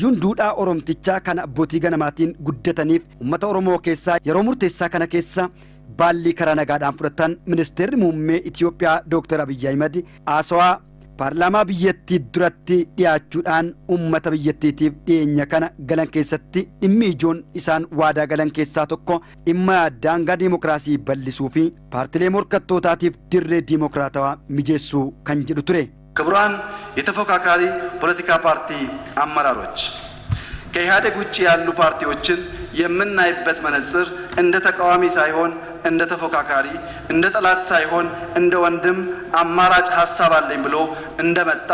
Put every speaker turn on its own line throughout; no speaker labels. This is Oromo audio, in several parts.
hayyuun duudhaa Oromtichaa kana abbootii ganamaatiin guddataniif uummata Oromoo keessaa yeroo murteessaa kana keessa baalli karaa nagaadhaan fudhatan ministeerri muummee Itoophiyaa Dr. Abiy Ahmed haasawaa Parlama biyyattii duratti dhiyaachuudhaan uummata biyyattiitiif dhiyeenya kana galan keessatti dhimmi ijoon isaan waadaa galan keessaa tokko dhimma daangaa diimokiraasii bal'isuu fi paartilee morkattootaatiif dirree diimokiraatawaa mijeessuu kan jedhu ture.
ክቡራን የተፎካካሪ ፖለቲካ ፓርቲ አመራሮች ከኢህአዴግ ውጪ ያሉ ፓርቲዎችን የምናይበት መነጽር እንደ ተቃዋሚ ሳይሆን እንደ ተፎካካሪ እንደ ጠላት ሳይሆን እንደ ወንድም አማራጭ ሐሳብ አለኝ ብሎ እንደመጣ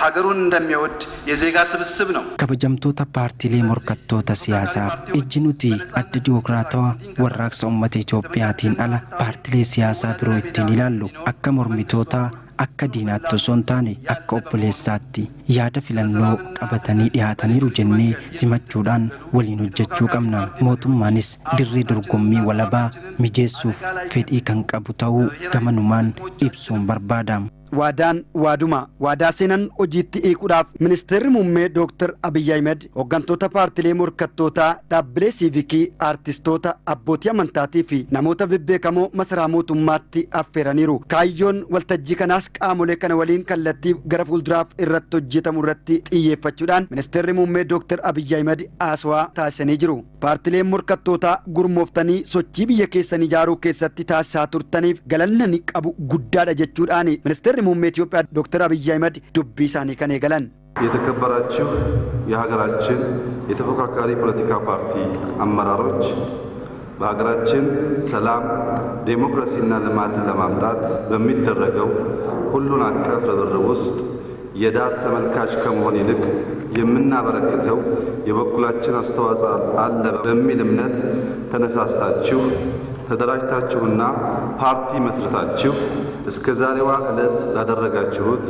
ሀገሩን እንደሚወድ የዜጋ ስብስብ ነው።
ከበጀምቶታ ፓርቲሌ ሞርካቶታ ሲያሳፍ እጅኑቲ አድ ዲሞክራታዋ ወራቅሰ ኡመተ ኢትዮጵያቲን አላ ፓርቲሌ ሲያሳ ቢሮ ኢትን ይላሉ አከ ሞርሚቶታ akka diinaatti osoo hin taane akka obboleessaatti yaada filannoo qabatanii dhiyaataniiru jennee simachuudhaan waliin hojjechuu qabna. Mootummaanis dirree dorgommii walabaa mijeessuuf fedhii kan qabu ta'uu gamanumaan ibsuun barbaadama.
Waadaan waaduma waadaa seenan hojiitti hiikuudhaaf ministeerri muummee Dr. Abiy Ahmed hooggantoota paartilee morkattootaa dhaabbilee siivikii aartistoota abbootii amantaatii fi namoota bebbeekamoo masaraa mootummaatti affeeraniiru. Kaayyoon waltajjii kanaas qaamolee kana waliin kallattii gara fuulduraaf irratti hojjetamu irratti xiyyeeffachuudhaan ministeerri muummee Dr. Abiy Ahmed haasawaa taasisanii jiru. Paartileen morkattootaa gurmooftanii sochii biyya keessanii ijaaruu keessatti taasisaa turtaniif galanni qabu guddaadha jechuudhaan ministeerri muummee Itoophiyaa Dr. Abiy Ahmed dubbii isaanii kan eegalan.
የተከበራችሁ የሀገራችን የተፎካካሪ ፖለቲካ ፓርቲ አመራሮች በሀገራችን ሰላም ዴሞክራሲና ልማትን ለማምጣት በሚደረገው ሁሉን አቀፍ ርብርብ ውስጥ የዳር ተመልካች ከመሆን ይልቅ የምናበረክተው የበኩላችን አስተዋጽኦ አለ በሚል እምነት ተነሳስታችሁ ተደራጅታችሁና ፓርቲ መስርታችሁ እስከ ዛሬዋ ዕለት ላደረጋችሁት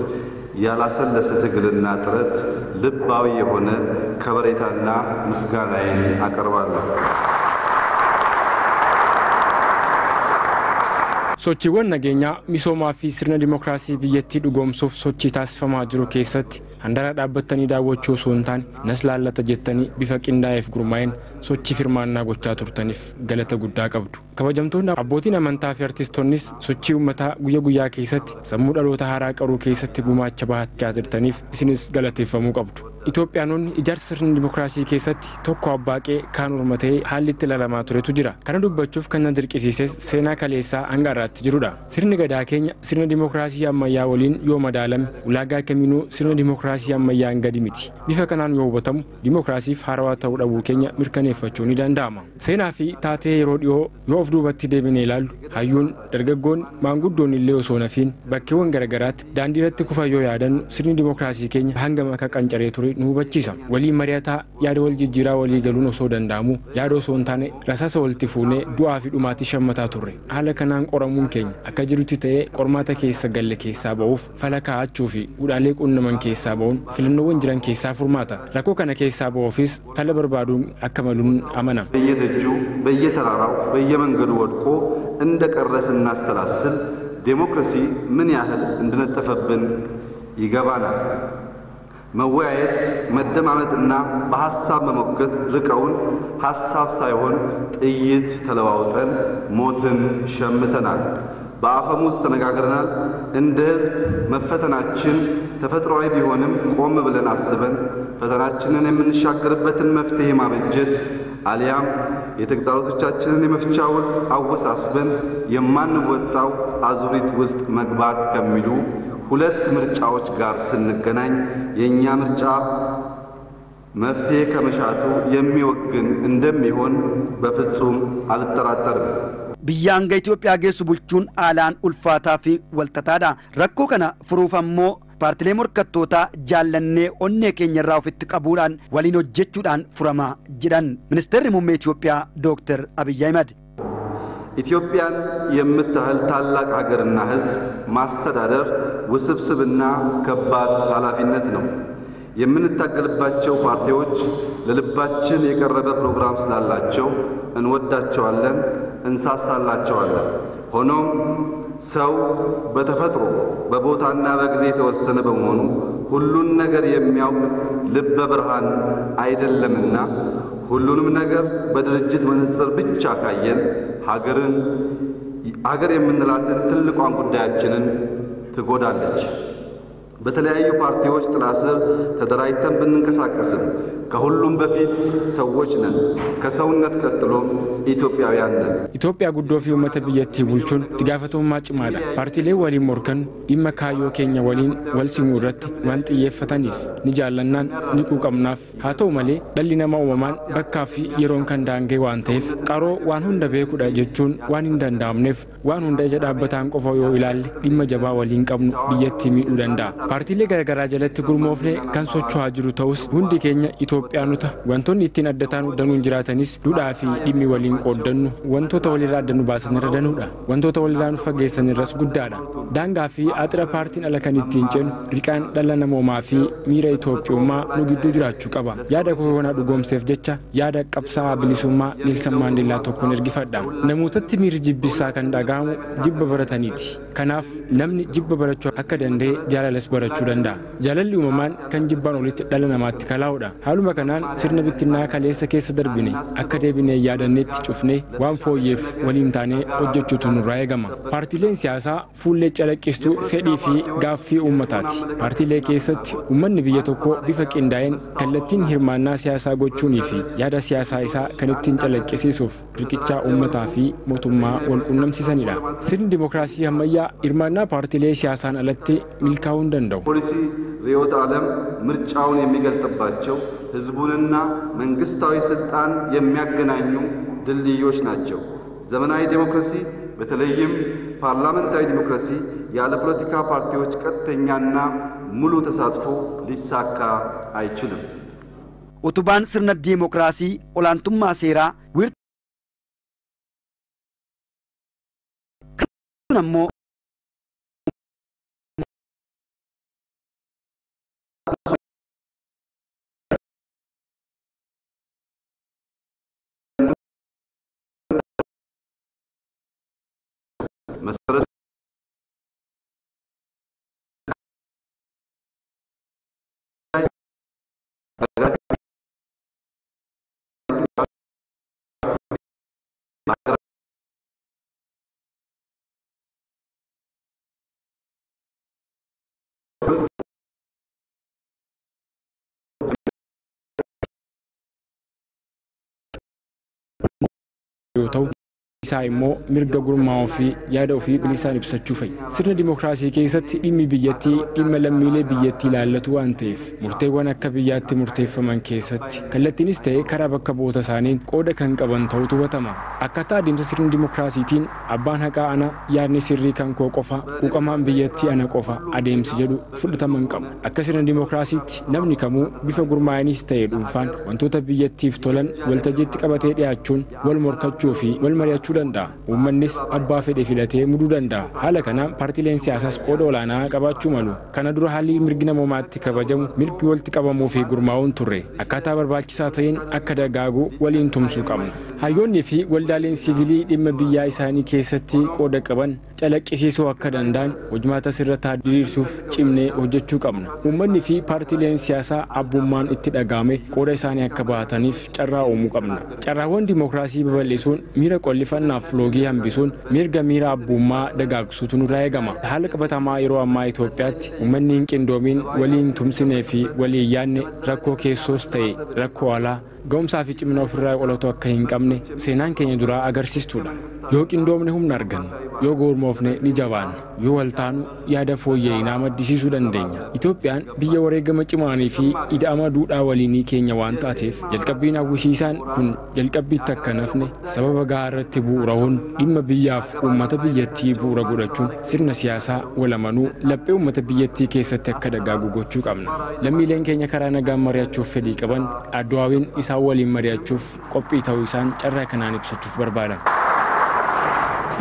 ያላሰለሰ ትግልና ጥረት ልባዊ የሆነ ከበሬታና ምስጋናዬን አቀርባለሁ።
sochiiwwan nageenyaa misoomaa fi sirna dimookiraasii biyyattii dhugoomsuuf sochii taasifamaa jiru keessatti handara dhaabbatanii daawwachuu osoo hin taane nas laallata jettanii bifa qindaa'eef gurmaa'een sochii firmaannaa gochaa turtaniif galata guddaa qabdu. Kabajamtoonni abbootiin amantaa fi artistoonnis sochii uummataa guyyaa guyyaa keessatti sammuu dhaloota haaraa qaruu keessatti gumaacha bahachaa jirtaniif isinis galateeffamuu qabdu. Itoophiyaanonni ijaarsa sirna dimookiraasii keessatti tokko abbaaqee kaan urmatee haalli itti lalamaa turetu jira. Kana dubbachuuf kan na dirqisiise seenaa kaleessaa hanga irratti jirudha. Sirni gadaa keenya sirna dimookiraasii ammayyaa waliin yoo madaalame ulaagaa kamiinuu sirna dimookiraasii ammayyaan gadi miti. Bifa kanaan yoo hubatamu dimookiraasiif haarawaa ta'uu dhabuu keenya mirkaneeffachuu ni danda'ama. Seenaa fi taatee yeroo dhiyoo yoo of duubatti deebinee ilaallu hayyuun dargaggoon maanguddoon illee osoo nafiin bakkeewwan garagaraatti daandii irratti kufan yoo yaadannu sirni dimookiraasii keenya hanga maka qancaree ture nu hubachiisa. Walii mari'ataa yaada wal jijjiiraa walii galuun osoo danda'amu yaada osoo hin taane rasaasa walitti fuunee du'aa fi dhumaatti shammataa turre. Haala kanaan qoramuun keenya akka jirutti ta'ee qormaata keessa galle keessaa ba'uuf fala kaa'achuu fi udhaalee qunnaman keessaa ba'uun filannoowwan jiran keessaa furmaata. Rakkoo kana keessaa ba'uufis fala barbaaduun akka maluun amanama.
በየደጁ በየተራራው በየመንገዱ ወድቆ እንደቀረ ስናሰላስል ዴሞክራሲ ምን ያህል እንደነጠፈብን ይገባናል። መወያየት መደማመጥና በሐሳብ መሞገት ርቀውን ሐሳብ ሳይሆን ጥይት ተለዋውጠን ሞትን ሸምተናል። በአፈሙዝ ተነጋግረናል። እንደ ህዝብ መፈተናችን ተፈጥሯዊ ቢሆንም ቆም ብለን አስበን ፈተናችንን የምንሻገርበትን መፍትሄ ማበጀት አሊያም የተግዳሮቶቻችንን የመፍቻውን አወሳስበን የማንወጣው አዙሪት ውስጥ መግባት ከሚሉ ሁለት ምርጫዎች ጋር ስንገናኝ የኛ ምርጫ መፍትሄ ከመሻቱ የሚወግን እንደሚሆን በፍጹም አልጠራጠርም።
Biyyaanga Itoophiyaa geessu bulchuun haalaan ulfaataa fi walxaxaadha. Rakkoo kana furuuf ammoo paartilee morkattootaa jaallannee onnee keenya irraa ofitti qabuudhaan waliin hojjechuudhaan furama jedhan ministeerri muummee Itoophiyaa Dr. Abiy Ahmed.
ኢትዮጵያን የምታህል ታላቅ ሀገርና ሕዝብ ማስተዳደር ውስብስብና ከባድ ኃላፊነት ነው። የምንታገልባቸው ፓርቲዎች ለልባችን የቀረበ ፕሮግራም ስላላቸው እንወዳቸዋለን፣ እንሳሳላቸዋለን። ሆኖም ሰው በተፈጥሮ በቦታና በጊዜ የተወሰነ በመሆኑ ሁሉን ነገር የሚያውቅ ልበ ብርሃን አይደለምና ሁሉንም ነገር በድርጅት መነጽር ብቻ ካየን ሀገር የምንላትን ትልቋን ጉዳያችንን ትጎዳለች። በተለያዩ ፓርቲዎች ጥላ ስር ተደራጅተን ብንንቀሳቀስም ከሁሉም በፊት ሰዎች ነን። ከሰውነት ቀጥሎ ኢትዮጵያውያን ነን።
ኢትዮጵያ ጉዶ ፊ ኡመተ ቢየቲ ቡልቹን ትጋፈቱማ ጭማዳ ፓርቲሌ ወሊ ሞርከን ዲመካዮ ኬኛ ወሊን ወልሲሙረት ዋን ጥየፈተኒፍ ንጃለናን ንቁቀምናፍ ሃተው መሌ ደሊነማ ኡመማን በካፊ የሮን ከንዳንጌ ዋንቴፍ ቀሮ ዋን ሁንደ ቤኩዳ ጀቹን ዋን እንደንዳምኔፍ ዋን ሁንደ ጀዳበታን ቆፈው ዮ ይላል ዲመ ጀባ ወሊን ቀብኑ ቢየቲ ሚዱ ደንዳ ፓርቲሌ ገረገራ ጀለት ጉርሞፍኔ ከንሶቹ ሀጅሩ ተውስ ሁንዲ ኬኛ ኢትዮጵያኑታ ወንቶን ኢቲን አደታኑ ደኑን ጅራተኒስ ዱዳፊ ዲሚ ወሊን ቆደኑ ወንቶታ ወሊራ ደኑ ባሰን ረደኑዳ ወንቶታ ወሊራኑ ፈገሰን ረስ ጉዳዳ ዳንጋፊ አጥረ ፓርቲን አለከን ኢቲን ጨኑ ሪቃን ደለነሞ ማፊ ሚራ ኢትዮጵያማ ኑግዱ ጅራቹ ቀባ ያዳ ኮሮና ዱጎምሴፍ ጀቻ ያዳ ቀብሳ ብሊሱማ ኔልሰን ማንዴላ ቶኮን እርጊፈዳም ነሙተት ሚር ጅብሳ ከንዳጋሙ ጅብ በረተኒቲ ከናፍ ነምኒ ጅብ በረቹ አከደንዴ ጃላለስ በረቹ ደንዳ ጃለሊ ኡመማን ከንጅባን ኦሊት ደለነማት ከላውዳ haluma kanaan sirna bittinnaa kaleessa keessa darbine akka deebinee yaadanneetti cufnee waan fooyyeef waliin taanee hojjechuutu nurraa eegama. Paartiileen siyaasaa fuullee calaqqistuu fedhii fi gaaffii uummataati. Paartiilee keessatti uummanni biyya tokko bifa qindaa'een kallattiin hirmaannaa siyaasaa gochuunii fi yaada siyaasaa isaa kan ittiin calaqqisiisuuf riqichaa uummataa fi mootummaa wal quunnamsiisanidha. Sirni dimokiraasii ammayyaa hirmaannaa paartiilee siyaasaan alatti milkaa'uu hin danda'u.
ሪዮት ዓለም ምርጫውን የሚገልጥባቸው ህዝቡንና መንግስታዊ ስልጣን የሚያገናኙ ድልድዮች ናቸው። ዘመናዊ ዲሞክራሲ በተለይም ፓርላመንታዊ ዲሞክራሲ ያለ ፖለቲካ ፓርቲዎች ቀጥተኛና ሙሉ ተሳትፎ ሊሳካ አይችልም።
ኡቱባን ስርነ ዲሞክራሲ ኦላንቱማ ሴራ ነሞ
መሰረት
Youtube Saimo mirga gurmaa'uu fi yaada ofii bilisaan ibsachuu fa'i. Sirna dimokiraasii keessatti dhimmi biyyattii dhimma lammiilee biyyattii ilaallatu waan ta'eef murteewwan akka biyyaatti murteeffaman keessatti kallattiinis ta'ee karaa bakka bu'oota isaaniin qooda kan qaban ta'utu hubatama. Akkaataa adeemsa sirna dimokiraasiitiin abbaan haqaa ana yaadni sirrii kan koo qofa quuqamaan biyyattii ana qofa adeemsi jedhu fudhatama hin qabu. Akka sirna dimokiraasiitti namni kamuu bifa gurmaa'aniis ta'ee dhuunfaan wantoota biyyattiif tolan waltajjiitti qabatee dhiyaachuun wal morkachuu fi wal mari'achuu danda'a. Uummannis abbaa fedhe filatee muduu danda'a. Haala kanaan paartiileen siyaasaas qooda olaanaa qabaachuu malu. Kana dura haalli mirgi namoomaatti kabajamu mirgi walitti qabamuu fi gurmaa'uun turre. Akkaataa barbaachisaa ta'een akka dagaagu waliin tumsuu qabna. Hayyoonnii fi waldaaleen siviilii dhimma biyyaa isaanii keessatti qooda qaban calaqqisiisuu akka danda'an hojmaata sirrataa diriirsuuf cimnee hojjechuu qabna. Uummanni fi paartiileen siyaasaa abbummaan itti dhagaame qooda isaanii akka baataniif carraa uumuu qabna. Carraawwan dimokiraasii babal'isuun miira qollifannaa loogii hambisuun mirga miira abbummaa dagaagsuutu nurraa eegama. Haala qabatamaa yeroo ammaa Itoophiyaatti uummanni hin qindoomiin waliin tumsinee fi waliin yaadne rakkoo keessoos ta'e rakkoo alaa ga'umsaa fi cimina ofirraa qolatu akka hin qabne seenaan keenya duraa agarsiistuudha. Yoo qindoomne humna arganna, yoo gormoofne ni jabaanna, yoo waltaanu yaada fooyya'inaa maddisiisuu dandeenya. Itoophiyaan biyya wareegama cimaanii fi ida'ama duudhaa waliinii keenya waan taateef jalqabbiin hawwisiisaan kun jalqabbiitti akka nafne sababa gahaa irratti bu'uuraa'uun dhimma biyyaaf uummata biyyattii bu'uura godhachuun sirna siyaasaa walamanuu laphee uummata biyyattii keessatti akka dagaagu gochuu qabna. Lammiileen keenya karaa nagaan mari'achuuf fedhii qaban Adwaawiin isaan waliin mari'achuuf qophii ta'uu isaan carraa kanaan ibsachuuf barbaada.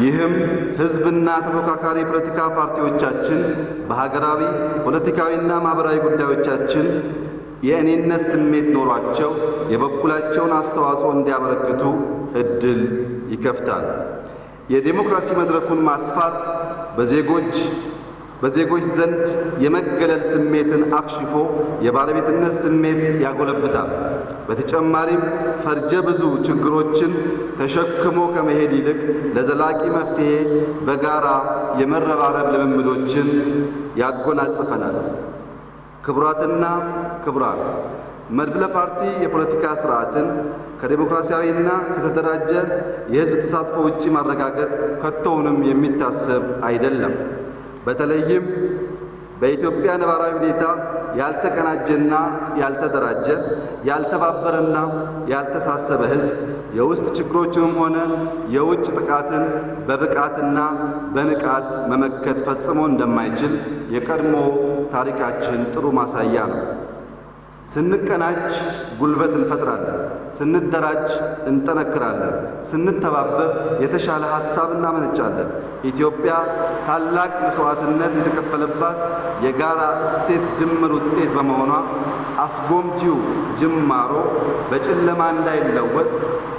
ይህም ህዝብና ተፎካካሪ ፖለቲካ ፓርቲዎቻችን በሀገራዊ ፖለቲካዊና ማህበራዊ ጉዳዮቻችን የእኔነት ስሜት ኖሯቸው የበኩላቸውን አስተዋጽኦ እንዲያበረክቱ እድል ይከፍታል። የዲሞክራሲ መድረኩን ማስፋት በዜጎች በዜጎች ዘንድ የመገለል ስሜትን አክሽፎ የባለቤትነት ስሜት ያጎለብታል። በተጨማሪም ፈርጀ ብዙ ችግሮችን ተሸክሞ ከመሄድ ይልቅ ለዘላቂ መፍትሄ በጋራ የመረባረብ ልምምዶችን ያጎናጽፈናል። ክቡራትና ክቡራን፣ መድብለ ፓርቲ የፖለቲካ ስርዓትን ከዲሞክራሲያዊና ከተደራጀ የህዝብ ተሳትፎ ውጪ ማረጋገጥ ከቶውንም የሚታሰብ አይደለም። በተለይም በኢትዮጵያ ነባራዊ ሁኔታ ያልተቀናጀና ያልተደራጀ ያልተባበረና ያልተሳሰበ ህዝብ የውስጥ ችግሮችንም ሆነ የውጭ ጥቃትን በብቃትና በንቃት መመከት ፈጽሞ እንደማይችል የቀድሞ ታሪካችን ጥሩ ማሳያ ነው። ስንቀናጅ ጉልበት እንፈጥራለን፣ ስንደራጅ እንጠነክራለን፣ ስንተባበር የተሻለ ሐሳብ እናመነጫለን። ኢትዮጵያ ታላቅ መስዋዕትነት የተከፈለባት የጋራ እሴት ድምር ውጤት በመሆኗ አስጎምጂው ጅማሮ በጨለማ እንዳይለወጥ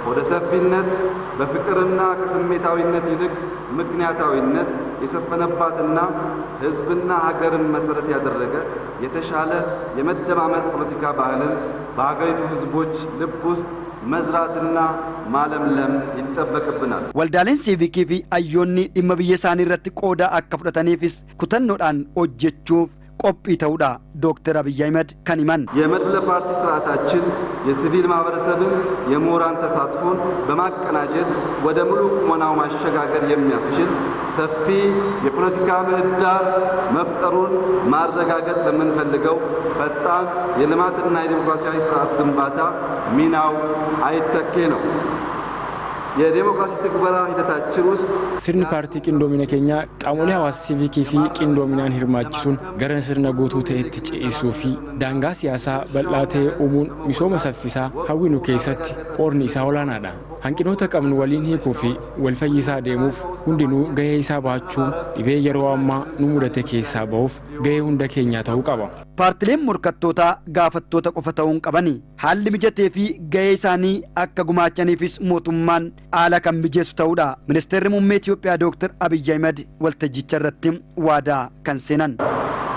ወደ ሰፊነት በፍቅርና ከስሜታዊነት ይልቅ ምክንያታዊነት የሰፈነባትና ህዝብና ሀገርን መሰረት ያደረገ የተሻለ የመደማመጥ ፖለቲካ ባህልን በሀገሪቱ ህዝቦች ልብ ውስጥ መዝራትና ማለምለም ይጠበቅብናል።
ወልዳሌን ሲቪኪ ፊ አዮኒ dhimma biyya isaanii irratti qooda akka fudhataniifis kutannoodhaan hojjechuuf qophii ta'uudha ዶክተር አብይ አህመድ kan himan
የመድብለ ፓርቲ ስርዓታችን የሲቪል ማህበረሰብን የምሁራን ተሳትፎን በማቀናጀት ወደ ሙሉ ቁመናው ማሸጋገር የሚያስችል ሰፊ የፖለቲካ ምህዳር መፍጠሩን ማረጋገጥ ለምንፈልገው ፈጣን የልማትና የዲሞክራሲያዊ ስርዓት ግንባታ ሚናው አይተኬ ነው። የዲሞክራሲ ትግበራ ሂደታችን ውስጥ
ስርኒ ፓርቲ ቂንዶሚና ኬኛ ቃሞሌ ሐዋሳ ሲቪኪ ፊ ቂንዶሚናን ሂርማችሱን ገረን ስርነ ጎቱ ተእት ጪሱ ፊ ዳንጋ ሲያሳ በላቴ ኡሙን ሚሶመ ሰፊሳ ሀዊኑ ኬሰት ቆርኒ ኢሳ ኦላናዳ hanqinoota qabnu waliin hiikuu fi walfayyisaa deemuuf hundinuu gahee isaa baachuun dhibee yeroo ammaa nu mudate keessaa ba'uuf gahee hunda keenyaa ta'uu qaba.
Paartileen morkattootaa gaafattoota qofa ta'uun qabani haalli mijatee fi gahee isaanii akka gumaachaniifis mootummaan haala kan mijeessu ta'uudha. Ministeerri muummee Itoophiyaa Dr. Abiy Ahmed waltajjicha irratti waadaa kan seenan.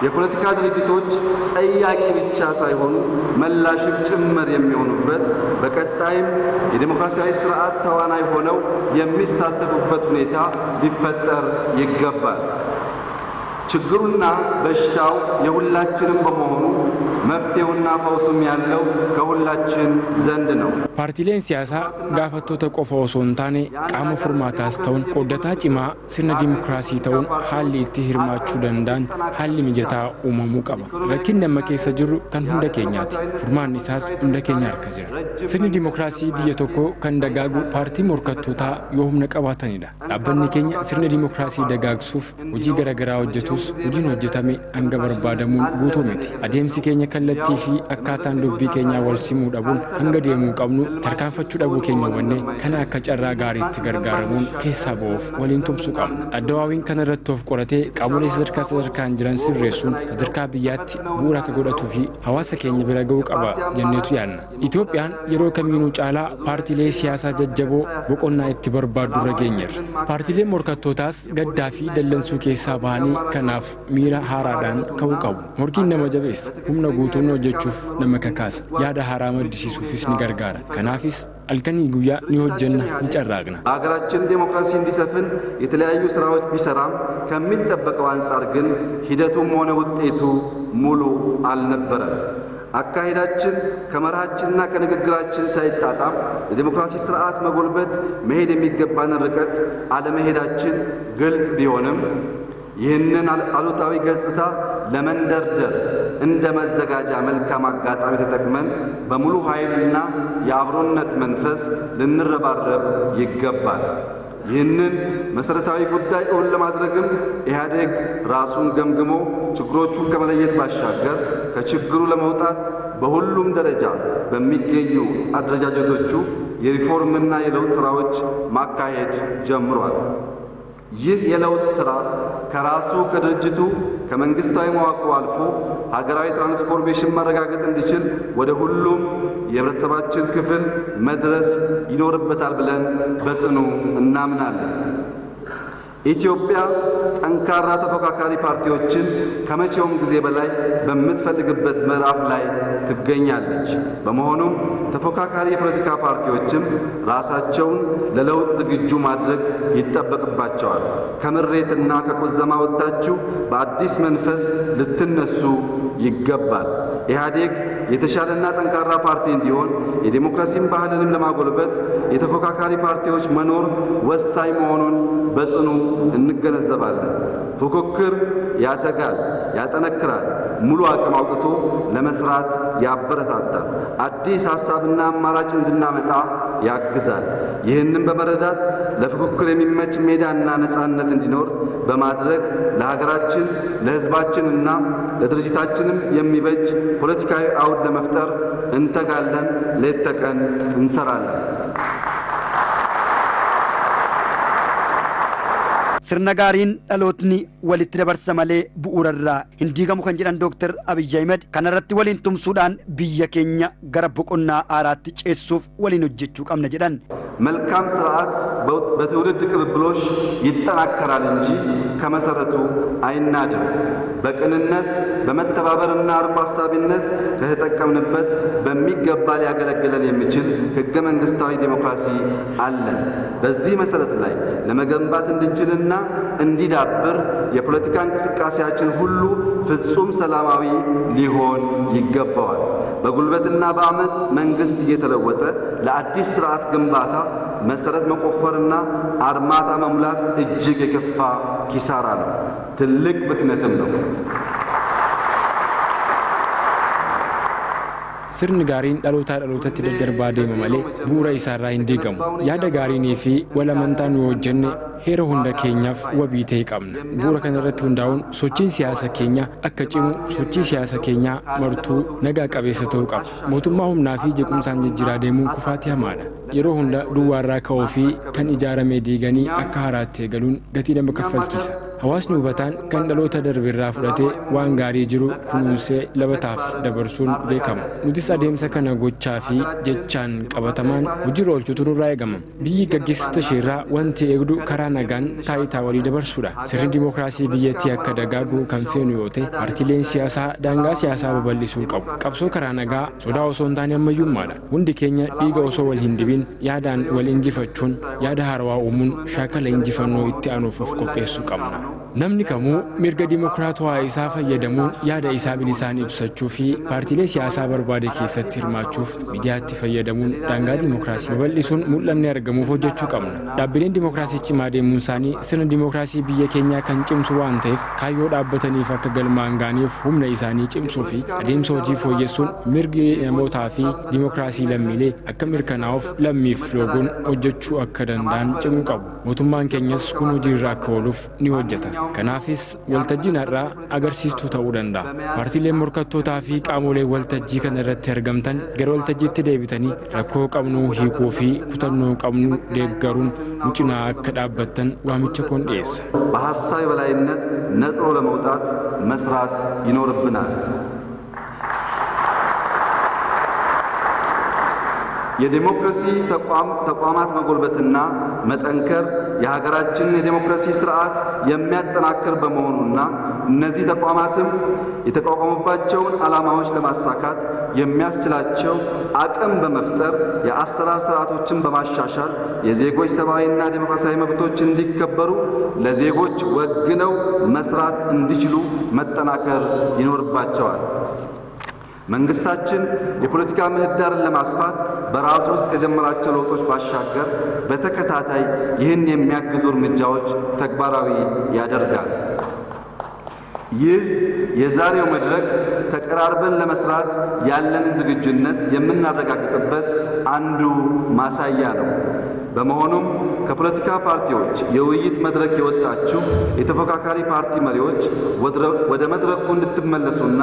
የፖለቲካ ድርጅቶች ጠያቂ ብቻ ሳይሆኑ መላሽም ጭምር የሚሆኑበት በቀጣይም የዲሞክራሲያዊ ስርዓት ተዋናይ ሆነው የሚሳተፉበት ሁኔታ ሊፈጠር ይገባል። ችግሩና በሽታው የሁላችንም በመሆኑ መፍትሄውና ፈውሱም ያለው ከሁላችን ዘንድ ነው።
ፓርቲሌን ሲያሳ ጋፈቶተ ቆፋ ወሶንታኔ ቃሙ ፍርማታስ ተውን ቆደታ ጭማ ስነ ዲሞክራሲ ተውን ሀሊ እቲ ሂርማቹ ደንዳን ሀሊ ሚጀታ ኡመሙ ቀባ ረኪን ነመኬሰ ጅሩ ከን ሁንደ ኬኛት ፍርማን ኢሳስ ሁንደ ኬኛ አርከጅራ ስነ ዲሞክራሲ ብየቶኮ ከንደጋጉ ፓርቲ ሞርከቶታ የሁምነ ቀባተኒዳ አበኒ ኬኛ ስነ ዲሞክራሲ ደጋግሱፍ ውጂ ገረገራ ወጀቱ Hojiin hojjetame hanga barbaadamuun guutuu miti. Adeemsi keenya kallattii fi akkaataan dubbii keenyaa wal simuu dhabuun hanga deemuu qabnu tarkaanfachuu dhabuu keenya hubannee kana akka carraa gaariitti gargaaramuun keessaa ba'uuf waliin tumsuu qabna. Addawaawiin kana irratti of qoratee qaamolee sadarkaan jiran sirreessuun sadarkaa biyyaatti bu'uura akka godhatuu fi hawaasa keenya bira ga'uu qaba jenneetu yaadna. Itoophiyaan yeroo kamiinuu caalaa paartiilee siyaasaa jajjaboo boqonnaa itti barbaaddu irra geenyeerra. Paartiileen morkattootaas gaddaa fi dallansuu keessaa bahanii kanaaf miira haaraadhaan ka'uu qabu. Morkiin nama jabeessa humna guutuun hojjechuuf nama kakaasa yaada haaraa maddisiisuufis ni gargaara. Kanaafis alkanii guyyaa ni hojjenna ni carraaqna.
ሀገራችን ዲሞክራሲ እንዲሰፍን የተለያዩ ስራዎች ቢሰራም ከሚጠበቀው አንጻር ግን ሂደቱም ሆነ ውጤቱ ሙሉ አልነበረም። አካሄዳችን ከመርሃችንና ከንግግራችን ሳይጣጣም የዲሞክራሲ ስርዓት መጎልበት መሄድ የሚገባንን ርቀት አለመሄዳችን ግልጽ ቢሆንም ይህንን አሉታዊ ገጽታ ለመንደርደር እንደ መዘጋጃ መልካም አጋጣሚ ተጠቅመን በሙሉ ኃይልና የአብሮነት መንፈስ ልንረባረብ ይገባል። ይህንን መሰረታዊ ጉዳይ እውን ለማድረግም ኢህአዴግ ራሱን ገምግሞ ችግሮቹን ከመለየት ባሻገር ከችግሩ ለመውጣት በሁሉም ደረጃ በሚገኙ አደረጃጀቶቹ የሪፎርምና የለውጥ ስራዎች ማካሄድ ጀምሯል። ይህ የለውጥ ስራ ከራሱ ከድርጅቱ ከመንግስታዊ መዋቅሩ አልፎ ሀገራዊ ትራንስፎርሜሽን ማረጋገጥ እንዲችል ወደ ሁሉም የህብረተሰባችን ክፍል መድረስ ይኖርበታል ብለን በጽኑ እናምናለን። ኢትዮጵያ ጠንካራ ተፎካካሪ ፓርቲዎችን ከመቼውም ጊዜ በላይ በምትፈልግበት ምዕራፍ ላይ ትገኛለች። በመሆኑም ተፎካካሪ የፖለቲካ ፓርቲዎችም ራሳቸውን ለለውጥ ዝግጁ ማድረግ ይጠበቅባቸዋል። ከምሬትና ከቁዘማ ወጥታችሁ በአዲስ መንፈስ ልትነሱ ይገባል። ኢህአዴግ የተሻለና ጠንካራ ፓርቲ እንዲሆን የዲሞክራሲን ባህልንም ለማጎልበት የተፎካካሪ ፓርቲዎች መኖር ወሳኝ መሆኑን በጽኑ እንገነዘባለን። ፉክክር ያተጋል፣ ያጠነክራል፣ ሙሉ አቅም አውጥቶ ለመስራት ያበረታታል፣ አዲስ ሐሳብና አማራጭ እንድናመጣ ያግዛል። ይህንን በመረዳት ለፉክክር የሚመች ሜዳና ነፃነት እንዲኖር በማድረግ ለሀገራችን ለሕዝባችንና ለድርጅታችንም የሚበጅ ፖለቲካዊ አውድ ለመፍጠር እንተጋለን፣ ሌት ተቀን እንሰራለን።
sirna gaariin dhalootni walitti dabarsa malee bu'uurarraa hin diigamu kan jedhan Dr. Abiy Ahmed kanarratti waliin tumsuudhaan biyya keenya gara boqonnaa haaraatti ceessuuf waliin hojjechuu qabna jedhan.
መልካም ስርዓት በትውልድ ቅብብሎሽ ይጠናከራል እንጂ ከመሰረቱ አይናድም። በቅንነት በመተባበርና አርቆ ሐሳቢነት ከተጠቀምንበት በሚገባ ሊያገለግለን የሚችል ህገ መንግስታዊ ዲሞክራሲ አለን። በዚህ መሰረት ላይ ለመገንባት እንድንችልና እንዲዳብር የፖለቲካ እንቅስቃሴያችን ሁሉ ፍጹም ሰላማዊ ሊሆን ይገባዋል። በጉልበትና በአመጽ መንግስት እየተለወጠ ለአዲስ ስርዓት ግንባታ መሰረት መቆፈርና አርማታ መሙላት እጅግ የከፋ ኪሳራ ነው፣ ትልቅ ብክነትም ነው።
sirni gaariin dhalootatti daddarbaa deema malee bu'uura isaarraa hin diigamu. Yaada gaariinii fi walamantaan yoo hojjenne heera hunda keenyaaf wabii ta'e qabna. Bu'uura kanarratti hundaa'uun sochiin siyaasa keenyaa akka cimu sochii siyaasa keenyaa martuu nagaa qabeessa ta'uu qaba. Mootummaa humnaa fi jeequmsaan jijjiiraa deemuun kufaatii hamaadha. Yeroo hunda duwwaarraa ka'uu fi kan ijaaramee diiganii akka haaraatti eegaluun gatii nama kaffalchiisa. Hawaasni hubataan kan dhaloota darbeerraa fudhatee waan gaarii jiru kunuunsee labataaf dabarsuun beekama. Nutis adeemsa kana gochaa fi jechaan qabatamaan hojiirra oolchuutu nurraa eegama. Biyyi gaggeessitoota isheerraa wanti eegdu karaa nagaan taayitaa walii dabarsuudha. Sirni dimookiraasii biyyattii akka dagaagu kan feenu yoo ta'e paartiileen siyaasaa daangaa siyaasaa babal'isuu qabu. Qabsoo karaa nagaa sodaa osoo hin taane ammayyummaadha. Hundi keenya dhiiga osoo wal hin dibin yaadaan wal injifachuun yaada haarawaa uumuun shaakala injifannoo itti aanuuf of qopheessuu qabna. Namni kamuu mirga dimookiraatawaa isaa fayyadamuun yaada isaa bilisaan ibsachuu fi paartiilee siyaasaa barbaade keessatti hirmaachuuf miidiyaatti fayyadamuun daangaa dimookiraasii babal'isuun mul'anni argamuuf hojjechuu qabna. Dhaabbileen dimookiraasii cimaa deemuun isaanii sirna dimookiraasii biyya keenyaa kan cimsu waan ta'eef kaayyoo dhaabbataniif akka galmaan gaaniif humna isaanii cimsuu fi adeemsa hojii fooyyessuun mirgi namootaa fi dimookiraasii lammiilee akka mirkanaa'uuf lammiif looguun hojjechuu akka danda'an cimuu qabu. Mootummaan keenyas kun hojiirra akka ooluuf ni hojjeta. Kanaafis waltajjiin har'aa agarsiistuu ta'uu danda'a. Paartiileen morkattootaa fi qaamoleen waltajjii kana irratti argamtan gara waltajjiitti deebitanii rakkoo qabnu hiikuu fi kutannoo qabnu deeggaruun nu cinaa akka dhaabbattan waamicha koon dhiyeessa.
በሐሳብ የበላይነት ነጥሮ ለመውጣት መስራት ይኖርብናል። የዲሞክራሲ ተቋማት መጎልበትና መጠንከር የሀገራችንን የዲሞክራሲ ስርዓት የሚያጠናክር በመሆኑና እነዚህ ተቋማትም የተቋቋሙባቸውን ዓላማዎች ለማሳካት የሚያስችላቸው አቅም በመፍጠር የአሰራር ስርዓቶችን በማሻሻል የዜጎች ሰብአዊና ዲሞክራሲያዊ መብቶች እንዲከበሩ ለዜጎች ወግነው መስራት እንዲችሉ መጠናከር ይኖርባቸዋል። መንግስታችን የፖለቲካ ምህዳርን ለማስፋት በራሱ ውስጥ ከጀመራቸው ለውጦች ባሻገር በተከታታይ ይህን የሚያግዙ እርምጃዎች ተግባራዊ ያደርጋል። ይህ የዛሬው መድረክ ተቀራርበን ለመስራት ያለንን ዝግጁነት የምናረጋግጥበት አንዱ ማሳያ ነው። በመሆኑም ከፖለቲካ ፓርቲዎች የውይይት መድረክ የወጣችሁ የተፎካካሪ ፓርቲ መሪዎች ወደ መድረኩ እንድትመለሱና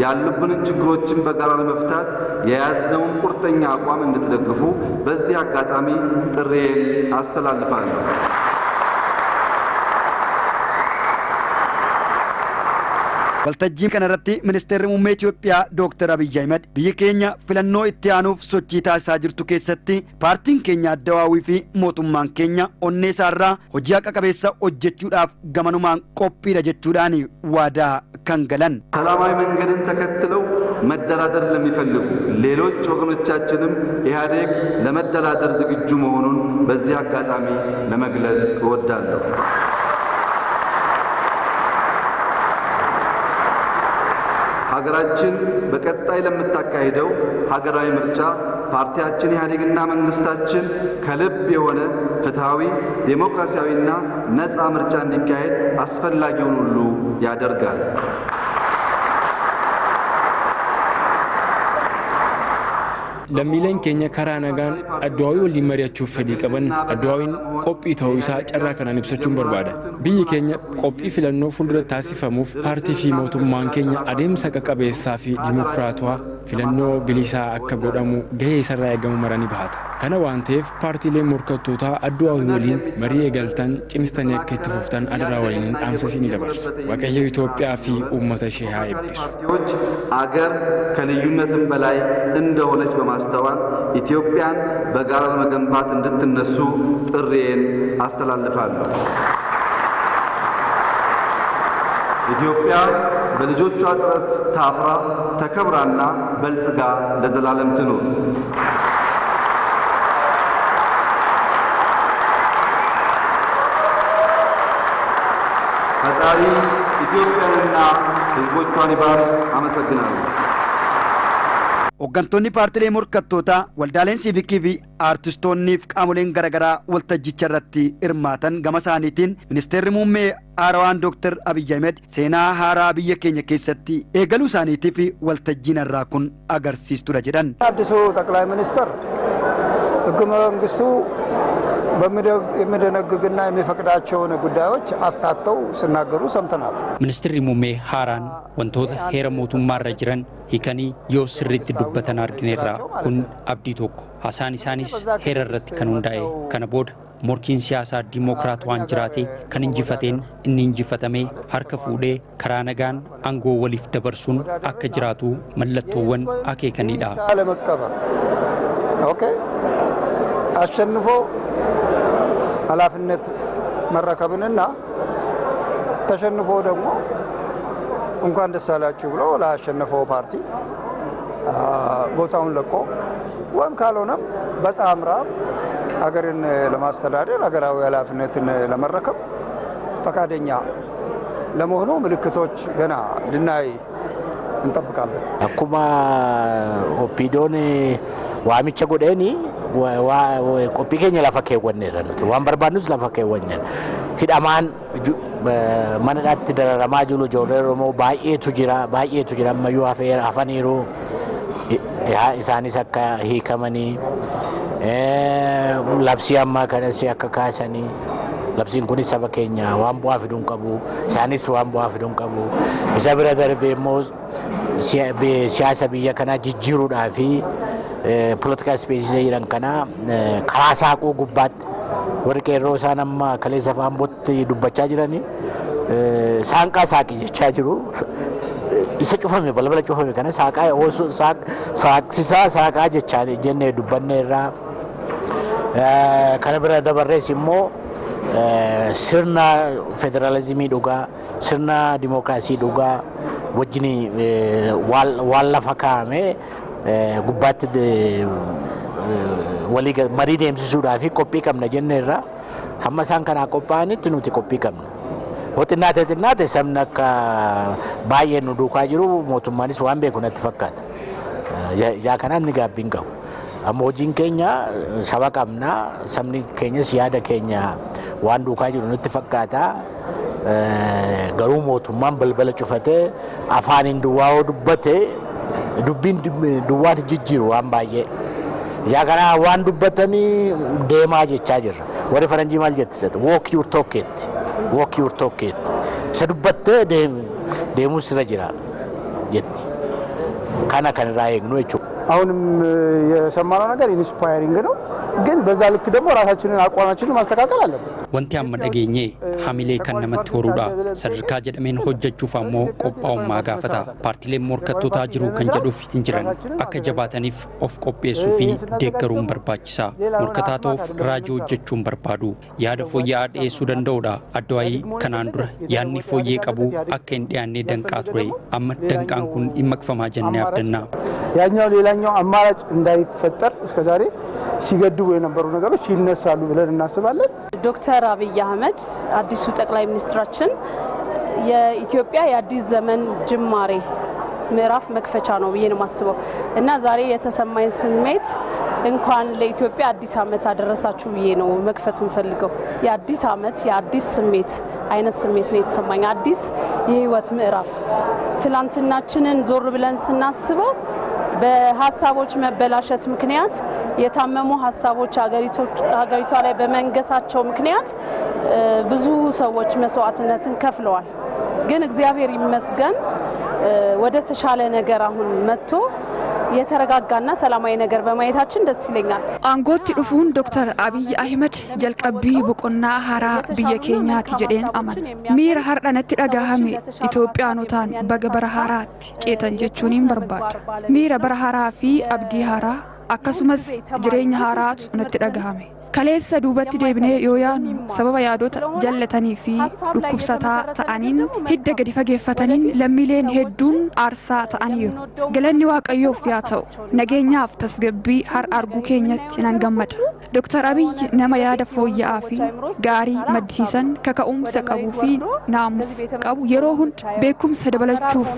ያሉብንን ችግሮችን በጋራ ለመፍታት የያዝነውን ቁርጠኛ አቋም እንድትደግፉ በዚህ አጋጣሚ ጥሪዬን አስተላልፋለሁ።
waltajjii kanarratti ministeerri muummee Itoophiyaa Dr. Abiy Ahmed biyyi keenya filannoo itti aanuuf sochii taasisaa jirtu keessatti paartiin keenya Addawaawii fi mootummaan keenya onnee isaarraa hojii haqa qabeessa hojjechuudhaaf gamanumaan qophiidha jechuudhaan waadaa kan galan.
ሰላማዊ መንገድን ተከትለው መደራደር ለሚፈልጉ ሌሎች ወገኖቻችንም ኢህአዴግ ለመደራደር ዝግጁ መሆኑን በዚህ አጋጣሚ ለመግለጽ እወዳለሁ። ሀገራችን በቀጣይ ለምታካሂደው ሀገራዊ ምርጫ ፓርቲያችን ኢህአዴግና መንግስታችን ከልብ የሆነ ፍትሃዊ ዴሞክራሲያዊና ነፃ ምርጫ እንዲካሄድ አስፈላጊውን ሁሉ ያደርጋል።
lammiileen keenya karaa nagaan Addawaawii waliin mari'achuuf fedhii qaban Addawaawiin qophii ta'uu isaa carraa kanaan ibsachuun barbaada. Biyyi keenya qophii filannoo fuuldura taasifamuuf paartii fi mootummaan keenya adeemsa qaqqabeessaa fi dimokiraatawaa filannoo bilisaa akka godhamu gahee isarraa eegamu maranii bahata. Kana waan ta'eef paartiileen morkattootaa Addawaawii waliin marii eegaltan cimsitanii akka itti fuftan adaraa waliin dhaamsa ni dabarsa. Waaqayyo Itoophiyaa fi uummata ishee haa eebbisu.
አገር ከልዩነትም በላይ እንደሆነች በማስተዋል ኢትዮጵያን በጋራ ለመገንባት እንድትነሱ ጥሪዬን አስተላልፋለሁ። ኢትዮጵያ በልጆቿ ጥረት ታፍራ ተከብራና በልጽጋ ለዘላለም ትኑር። ፈጣሪ ኢትዮጵያንና ሕዝቦቿን ይባርክ። አመሰግናለሁ።
Hooggantoonni paartilee morkattootaa waldaaleen siivikii fi aartistoonniif qaamoleen garaagaraa waltajjicha irratti hirmaatan gama isaaniitiin ministeerri muummee haarawaan Dr. Abiy Ahmed seenaa haaraa biyya keenya keessatti eegaluu isaaniitiif waltajjiin irraa kun agarsiistudha jedhan.
አዲሱ ጠቅላይ ሚኒስትር ሕገ መንግስቱ የሚደነግግና የሚፈቅዳቸውን ጉዳዮች አፍታተው ሲናገሩ ሰምተናል።
Ministeerri muummee haaraan wantoota heera mootummaarra jiran hiikanii yoo sirriitti dubbatan argineerra kun abdii tokko. Haasaan isaanis heera irratti kan hundaa'e kana booda morkiin siyaasaa dimokiraatawaan jiraate kan injifateen inni injifatamee harka fuudhee karaa nagaan aangoo waliif dabarsuun akka jiraatu mallattoowwan akeekanidha.
አሸንፎ ኃላፊነት መረከብንና ተሸንፎ ደግሞ እንኳን ደስ አላችሁ ብሎ ለአሸነፈው ፓርቲ ቦታውን ለቆ ወይም ካልሆነም በጣምራ ሀገርን ለማስተዳደር ሀገራዊ ኃላፊነትን ለመረከብ ፈቃደኛ ለመሆኑ ምልክቶች ገና ልናይ እንጠብቃለን።
አኩማ ኦፒዶን ዋሚቸ ጎደኒ qophii keenya lafa keewwanneerra nuti waan barbaadnus lafa keewwanneerra hidhamaan manadhaatti dararamaa jiru ijoollee Oromoo baay'eetu jira ammayyuu hafaniiru isaanis akka hiikamanii labsii ammaa kanas akka kaasanii labsiin kunis saba keenya waan bu'aa fiduu qabu isaanis waan bu'aa fiduu qabu isa bira darbee immoo siyaasa biyya kanaa jijjiiruudhaa fi political spaces jiran kana karaa saaquu gubbaatti warri qeerroo isaan amma kaleessa faambotti dubbachaa jiranii saanqaa saaqii jechaa jiru. Isa cufame balbala cufame kana saaqaa saaqsisaa saaqaa jechaa jennee dubbanne irraa kana bira dabarrees immoo sirna federalizimii dhugaa sirna dimokiraasii dhugaa wajjin waan lafa kaa'ame gubbaatti walii marii deemsisuudhaa fi qophii qabna jenne irraa hamma isaan kanaa qophaa'anitti nuti qophii qabna. Xinnaate sabni akka baay'ee nu duukaa jiru mootummaanis waan beeku natti fakkaata. Yaa kanaan ni gaabbiin qabu. Amma hojiin keenya saba qabna sabni keenyas yaada keenya waan duukaa jiru nutti fakkaata. Garuu mootummaan balbala cufatee afaaniin duwwaa dubbate dubbiin duwwaati jijjiiru waan baay'ee. Yaa kana waan dubbatanii deemaa jechaa jirra. Warri faranjii maal jettisatu walk your talk it. Isa dubbattee deemuu sirra jira jetti. Kana kan irraa eegnu jechuudha.
አሁንም የሰማነው ነገር ኢንስፓየሪንግ ነው ግን በዛ ልክ ደግሞ ራሳችንን አቋማችንን ማስተካከል አለብን።
Wanti amma dhageenye hamilee kan namatti horuudha. Sadarkaa jedhameen hojjechuuf ammoo qophaa'ummaa gaafata. Paartileen morkattootaa jiru kan jedhuuf hin jiran akka jabaataniif of qopheessuu fi deeggaruun barbaachisaa. Morkataa ta'uuf raajii hojjechuun barbaadu. Yaada fooyya'aa dhiyeessuu danda'uudha. Addawaayii kanaan dura yaadni fooyyee qabu akka hin dhiyaannee danqaa ture. Amma danqaan kun hin maqfamaa jennee abdanna.
ያኛው ሌላኛው አማራጭ እንዳይፈጠር እስከዛሬ ሲገድቡ የነበሩ ነገሮች ይነሳሉ ብለን እናስባለን።
ዶክተር አብይ አህመድ አዲሱ ጠቅላይ ሚኒስትራችን የኢትዮጵያ የአዲስ ዘመን ጅማሬ ምዕራፍ መክፈቻ ነው ብዬ ነው የማስበው እና ዛሬ የተሰማኝ ስሜት እንኳን ለኢትዮጵያ አዲስ ዓመት አደረሳችሁ ብዬ ነው መክፈት የምፈልገው። የአዲስ ዓመት የአዲስ ስሜት አይነት ስሜት ነው የተሰማኝ። አዲስ የህይወት ምዕራፍ ትላንትናችንን ዞር ብለን ስናስበው በሐሳቦች መበላሸት ምክንያት የታመሙ ሐሳቦች ሀገሪቷ ላይ በመንገሳቸው ምክንያት ብዙ ሰዎች መስዋዕትነትን ከፍለዋል። ግን እግዚአብሔር ይመስገን ወደ ተሻለ ነገር አሁን መጥቶ የተረጋጋና ሰላማዊ ነገር በማየታችን ደስ ይለኛል።
አንጎት ዱፉን ዶክተር አብይ አህመድ ጀልቀቢ ቡቆና ሀራ ብየ ኬኛቲ ጀዴን አማን ሚራ ሀርዳነት ዳጋሃሜ ኢትዮጵያኖታን በገበረ ሀራት ጨተን ጀቹኒን በርባድ ሚራ በረሃራ ፊ አብዲ ሀራ አከሱመስ ጅሬኛ ሀራት ነት ዳጋሃሜ kaleessa duubatti deebinee yoo yaanu sababa yaadota jallatanii fi dhukkubsataa ta'aniin hidda gadi fageeffataniin lammiileen hedduun aarsaa ta'aniiru. Galanni Waaqayyoof yaa ta'u nageenyaaf tasgabbii har arguu keenyatti nan gammada. Dr. Abiy nama yaada fooyya'aa fi gaarii maddisiisan kaka'umsa qabuu fi naamusa qabu yeroo hunda beekumsa dabalachuuf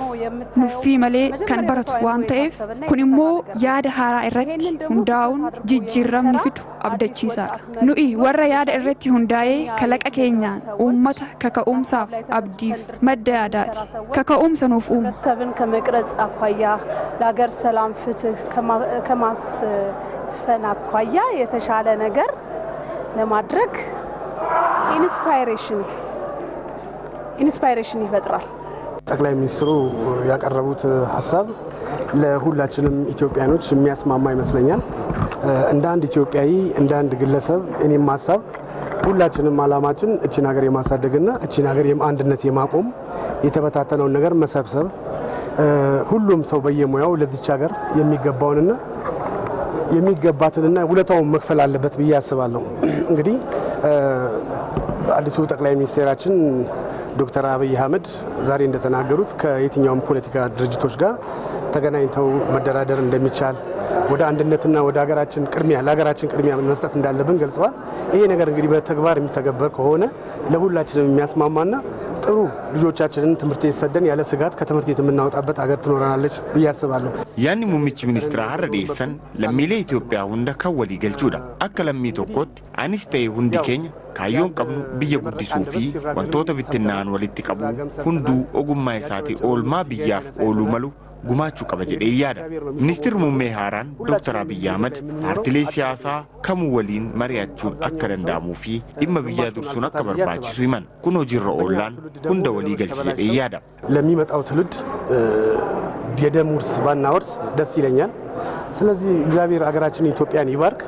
nuffii malee kan baratu waan ta'eef kun immoo yaada haaraa irratti hundaa'uun jijjiiramni fidu abdachiisa. Nu'i warra yaada irratti hundaa'ee kalaqa keenyaan uummata kaka'umsaaf abdiif madda yaadaati. Kaka'umsa nuuf uumu.
ሰብን ከመቅረጽ አኳያ ለሀገር ሰላም ፍትህ ከማስፈን አኳያ የተሻለ ነገር ለማድረግ ኢንስፓይሬሽን ይፈጥራል።
ጠቅላይ ሚኒስትሩ ያቀረቡት ሐሳብ ለሁላችንም ኢትዮጵያኖች የሚያስማማ ይመስለኛል። እንደ አንድ ኢትዮጵያዊ እንደ አንድ ግለሰብ እኔም ሐሳብ ሁላችንም አላማችን እቺን ሀገር የማሳደግና እቺን ሀገር አንድነት የማቆም የተበታተነውን ነገር መሰብሰብ ሁሉም ሰው በየሙያው ለዚች ሀገር የሚገባውንና የሚገባትንና ውለታውን መክፈል አለበት ብዬ አስባለሁ። እንግዲህ አዲሱ ጠቅላይ ሚኒስትራችን ዶክተር አብይ አህመድ ዛሬ እንደተናገሩት ከየትኛውም ፖለቲካ ድርጅቶች ጋር ተገናኝተው መደራደር እንደሚቻል ወደ አንድነትና ወደ ሀገራችን ቅድሚያ መስጠት እንዳለብን ገልጸዋል። ይሄ ነገር እንግዲህ በተግባር የሚተገበር ከሆነ ለሁላችንም የሚያስማማና ጥሩ ልጆቻችንን ትምህርት ቤት ያለ ስጋት ከትምህርት ቤት የምናወጣበት ሀገር ትኖረናለች ብዬ አስባለሁ።
ያኒ ሙሚች ሚኒስትር ሀረዴሰን ለሚሌ ኢትዮጵያ ሁንደ ከወሊ ገልቹዳ አከለሚ ቶኮት አኒስቴ ሁንዲ ኬኛ ካዮን ቀብኑ ብየ ጉዲሱ ፊ ወንቶተ ብትናን ወሊት ቀቡ ሁንዱ ኦጉማ ኢሳቲ ኦልማ ብያፍ ኦሉ መሉ ጉማቹ ቀበጀ ያዳ ሚኒስትር ሙሜ ሃራን ዶክተር አብይ አህመድ ፓርቲሌ ሲያሳ ከሙ ወሊን መሪያቹን አከረንዳሙ ፊ ዲመ ብያ ዱርሱን አከበርባቺሱ ይመን ኩኖ ጅሮ ኦላን ሁንደ ወሊ ገልጭ ያዳ
ለሚመጣው ትውልድ የደም ውርስ ባናወርስ ደስ ይለኛል። ስለዚህ እግዚአብሔር ሀገራችን ኢትዮጵያን ይባርክ።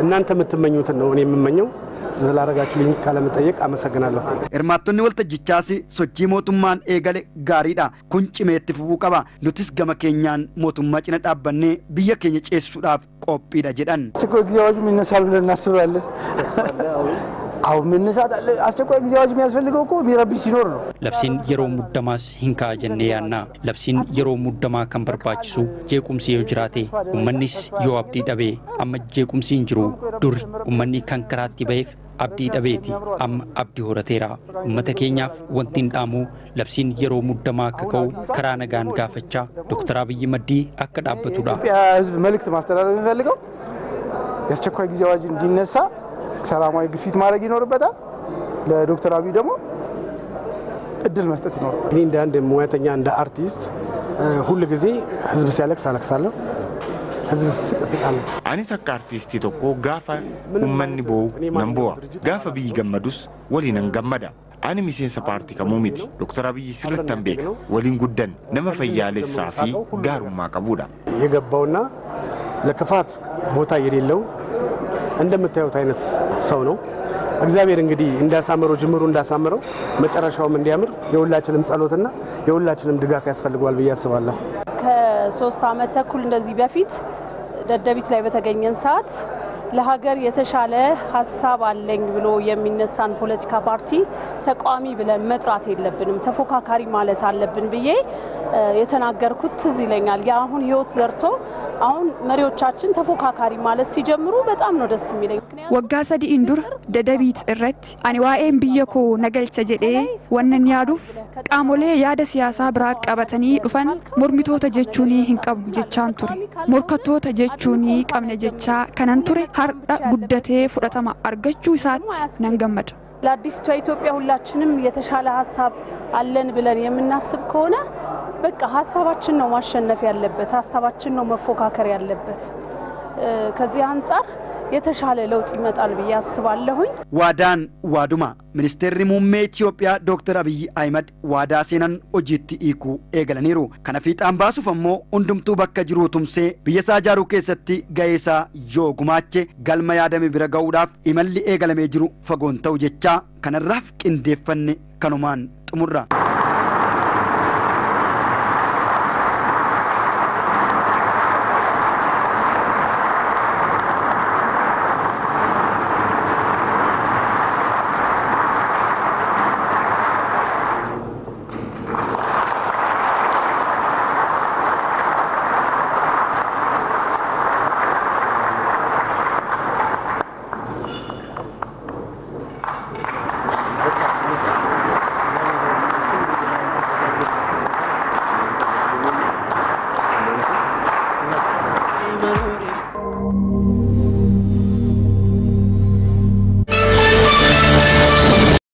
እናንተ የምትመኙትን ነው እኔ የምመኘው። ስላረጋችሁልኝ ካለመጠየቅ አመሰግናለሁ።
hirmaattonni waltajjichaas sochii mootummaan eegale gaariidha. kun cimeetti fufuu qaba. nutis gama keenyaan mootummaa cina dhaabbannee biyya keenya ceessuudhaaf qophiidha jedhan.
አስቸኳይ ጊዜ አዋጁ ይነሳል ብለን እናስባለን። አው መነሳት አስቸኳይ ጊዜ አዋጅ የሚያስፈልገው እኮ ቢረብሽ ሲኖር ነው።
ለብሲን የሮ ሙደማስ ሂንካ ጀነያና ለብሲን የሮ ሙደማ kan barbaachisu jeequmsi yoo jiraate ummannis yoo abdii dhabe amma jeequmsi hin jiru dur ummanni kan karaatti baheef abdii dhabeeti amma abdii horateera ummata keenyaaf wanti hin dhaamu labsiin yeroo muddamaa akka ka'u karaa nagaan gaafachaa ዶክተር አብይ መዲ akka dhaabbatudha
ህዝብ መልእክት ማስተላለፍ የሚፈልገው የአስቸኳይ ጊዜ አዋጅ እንዲነሳ ሰላማዊ ግፊት ማድረግ ይኖርበታል። ለዶክተር አብይ ደግሞ እድል መስጠት ይኖርበታል። እኔ እንደ አንድ ሙያተኛ እንደ አርቲስት ሁሉ ጊዜ ህዝብ ሲያለቅስ አለቅሳለሁ፣ ህዝብ ሲስቅ እስቃለሁ።
አኒስ አካ አርቲስት ቶኮ ጋፋ ኡመኒ ቦ ነምቦዋ ጋፋ ብይ ገመዱስ ወሊነን ገመዳ ani miseensa paartii kamuu miti. ዶክተር አብይ ስርተን ቤክ ወሊን ጉደን ነመ ፈያሌሳ ፊ ጋሩማ ቀቡዳ
የገባውና ለክፋት ቦታ የሌለው እንደምታዩት አይነት ሰው ነው። እግዚአብሔር እንግዲህ እንዳሳመረው ጅምሩ እንዳሳመረው መጨረሻውም እንዲያምር የሁላችንም ጸሎትና የሁላችንም ድጋፍ ያስፈልጋል ብዬ አስባለሁ።
ከ3 ዓመት ተኩል እንደዚህ በፊት ደደቢት ላይ በተገኘን ሰዓት ለሀገር የተሻለ ሐሳብ አለኝ ብሎ የሚነሳን ፖለቲካ ፓርቲ ተቋሚ ብለን መጥራት የለብንም ተፎካካሪ ማለት አለብን ብዬ የተናገርኩት ትዝ ይለኛል። ያ አሁን ህይወት ዘርቶ አሁን መሪዎቻችን ተፎካካሪ ማለት ሲጀምሩ በጣም ነው ደስ የሚለኝ።
ወጋ ሰዲ ኢንዱር ደደቢት እረት አኒ ዋኤን ብየኮ ነገልቸ ጀዴ ወነን ያዱፍ ቃሞሌ ያደ ሲያሳ ብራ ቀበተኒ ዱፈን ሞርሚቶተ ጀቹኒ ህንቀቡ ጀቻን ቱሬ ሞርከቶተ ጀቹኒ ቀምነ ጀቻ ከነን ቱሬ ሀርዳ ጉደቴ ፉደተማ አርገቹ ይሳት ነንገመድ
ለአዲስቷ ኢትዮጵያ ሁላችንም የተሻለ ሐሳብ አለን ብለን የምናስብ ከሆነ በቃ ሐሳባችን ነው ማሸነፍ ያለበት ሐሳባችን ነው መፎካከር ያለበት ከዚህ አንፃር የተሻለ ለውጥ ይመጣል ብዬ አስባለሁኝ።
ዋዳን ዋዱማ ሚኒስቴር ሙሜ ኢትዮጵያ ዶክተር አብይ አህመድ ዋዳ ሴናን ኦጂቲ ኢኩ ኤገለኒሩ ከነፊጣን ባሱፈሞ ኡንዱምቱ በከ ጅሩቱምሴ ብየሳ ጃሩ ኬሰቲ ጋይሳ ዮጉማቼ ገልማ ያደሚ ቢረጋውዳፍ ኢመሊ ኤገለሜ ጅሩ ፈጎንተው ጀቻ ከነራፍ ቅንዴፈን ከኑማን ጥሙራ